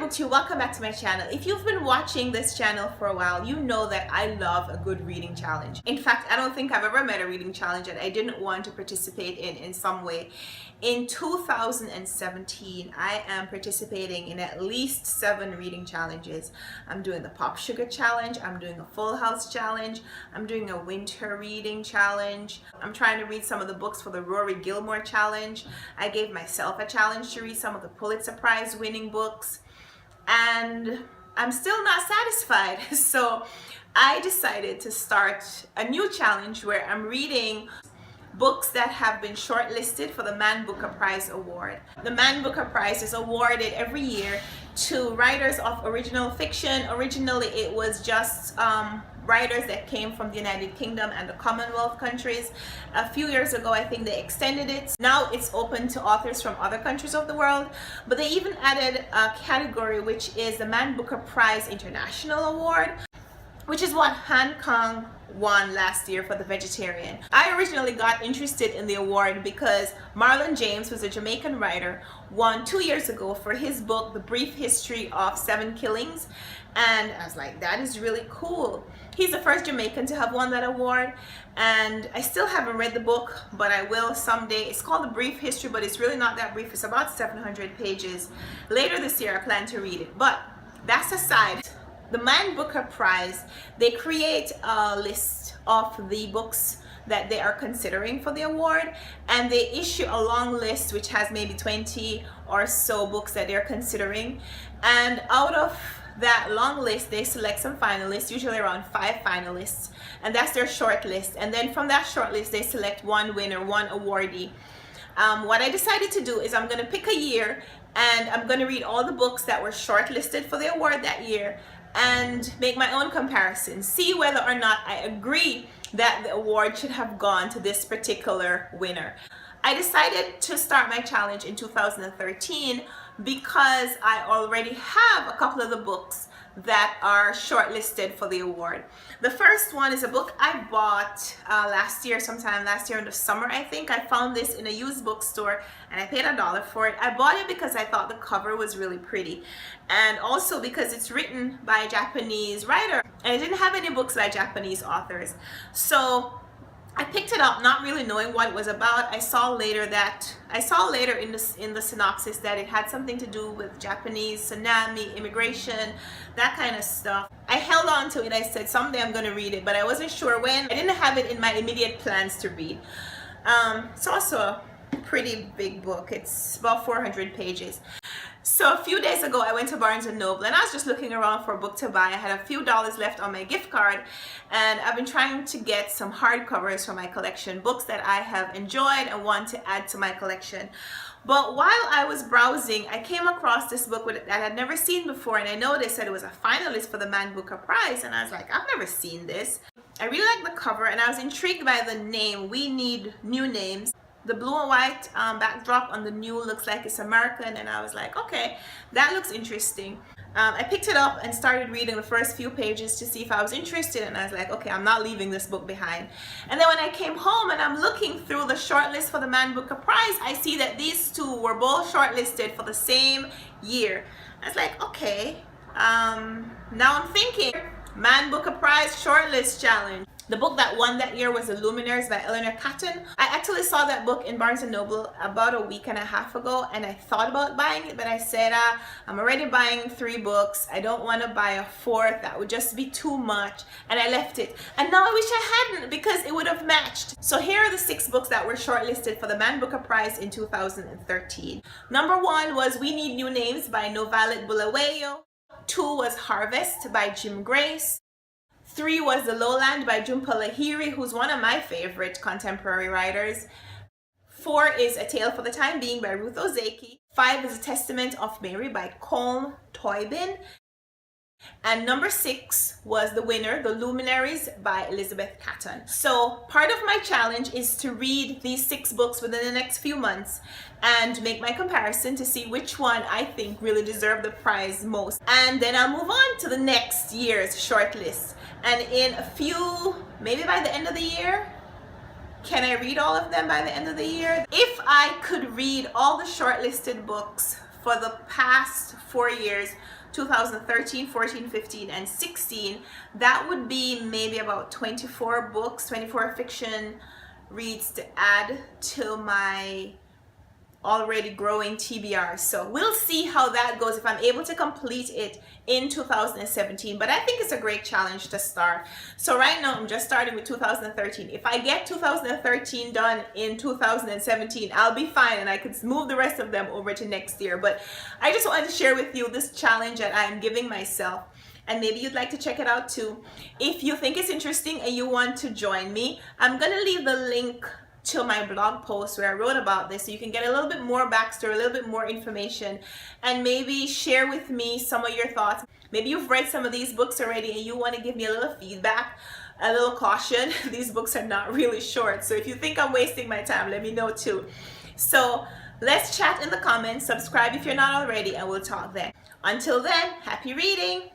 booktube, welcome back to my channel. If you've been watching this channel for a while, you know that I love a good reading challenge. In fact, I don't think I've ever met a reading challenge that I didn't want to participate in some way. In 2017, I am participating in at least 7 reading challenges. I'm doing the Pop Sugar Challenge, I'm doing a Full House Challenge, I'm doing a Winter Reading Challenge. I'm trying to read some of the books for the Rory Gilmore Challenge. I gave myself a challenge to read some of the Pulitzer Prize winning books, and I'm still not satisfied. So I decided to start a new challenge where I'm reading books that have been shortlisted for the Man Booker Prize Award. The Man Booker Prize is awarded every year to writers of original fiction. Originally, it was just writers that came from the United Kingdom and the Commonwealth countries. A few years ago, I think they extended it. Now it's open to authors from other countries of the world, but they even added a category which is the Man Booker Prize International Award, which is what Han Kang won last year for The Vegetarian. I originally got interested in the award because Marlon James, who's a Jamaican writer, won 2 years ago for his book, The Brief History of 7 Killings. And I was like, that is really cool. He's the first Jamaican to have won that award, and I still haven't read the book, but I will someday. It's called The Brief History, but it's really not that brief. It's about 700 pages. Later this year, I plan to read it. But that's aside. The Man Booker Prize, they create a list of the books that they are considering for the award, and they issue a long list which has maybe 20 or so books that they're considering, and out of that long list they select some finalists, usually around 5 finalists, and that's their short list. And then from that short list they select one winner, one awardee. What I decided to do is I'm going to pick a year, and I'm going to read all the books that were shortlisted for the award that year and make my own comparison, see whether or not I agree that the award should have gone to this particular winner. I decided to start my challenge in 2013 because I already have a couple of the books that are shortlisted for the award. The first one is a book I bought sometime last year in the summer, I think. I found this in a used bookstore and I paid $1 for it. I bought it because I thought the cover was really pretty, and also because it's written by a Japanese writer, and I didn't have any books by Japanese authors. So I picked it up not really knowing what it was about. I saw later in the synopsis that it had something to do with Japanese tsunami, immigration, that kind of stuff. I held on to it. I said someday I'm going to read it, but I wasn't sure when. I didn't have it in my immediate plans to read. It's also a pretty big book. It's about 400 pages. So a few days ago I went to Barnes & Noble and I was just looking around for a book to buy. I had a few dollars left on my gift card, and I've been trying to get some hardcovers for my collection, books that I have enjoyed and want to add to my collection. But while I was browsing, I came across this book that I had never seen before, and I noticed that it was a finalist for the Man Booker Prize, and I was like, I've never seen this. I really liked the cover and I was intrigued by the name, We Need New Names. The blue and white backdrop on the new looks like it's American, and I was like, okay, that looks interesting. I picked it up and started reading the first few pages to see if I was interested, and I was like, okay, I'm not leaving this book behind. And then when I came home and I'm looking through the shortlist for the Man Booker Prize, I see that these two were both shortlisted for the same year. I was like, okay, now I'm thinking, Man Booker Prize Shortlist Challenge. The book that won that year was The Luminaries by Eleanor Catton. I actually saw that book in Barnes & Noble about a week and a half ago, and I thought about buying it, but I said, I'm already buying 3 books. I don't want to buy a 4th. That would just be too much. And I left it. And now I wish I hadn't, because it would have matched. So here are the 6 books that were shortlisted for the Man Booker Prize in 2013. Number 1 was We Need New Names by Noviolet Bulawayo. 2 was Harvest by Jim Grace. 3 was The Lowland by Jhumpa Lahiri, who's one of my favorite contemporary writers. 4 is A Tale for the Time Being by Ruth Ozeki. 5 is A Testament of Mary by Colm, Toibin. And number 6 was the winner, The Luminaries by Elizabeth Catton. So part of my challenge is to read these 6 books within the next few months and make my comparison to see which one I think really deserved the prize most. And then I'll move on to the next year's shortlist. And in a few, maybe by the end of the year, can I read all of them by the end of the year? If I could read all the shortlisted books for the past 4 years, 2013, 14, 15, and 16, that would be maybe about 24 books, 24 fiction reads to add to my already growing TBR. So we'll see how that goes if I'm able to complete it in 2017, but I think it's a great challenge to start. So right now I'm just starting with 2013. If I get 2013 done in 2017, I'll be fine and I could move the rest of them over to next year. But I just wanted to share with you this challenge that I'm giving myself, and maybe you'd like to check it out too. If you think it's interesting and you want to join me, I'm gonna leave the link to my blog post where I wrote about this, so you can get a little bit more backstory, a little bit more information, and maybe share with me some of your thoughts. Maybe you've read some of these books already and you want to give me a little feedback, a little caution. These books are not really short, so if you think I'm wasting my time, let me know too. So let's chat in the comments, subscribe if you're not already, and we'll talk then. Until then, happy reading!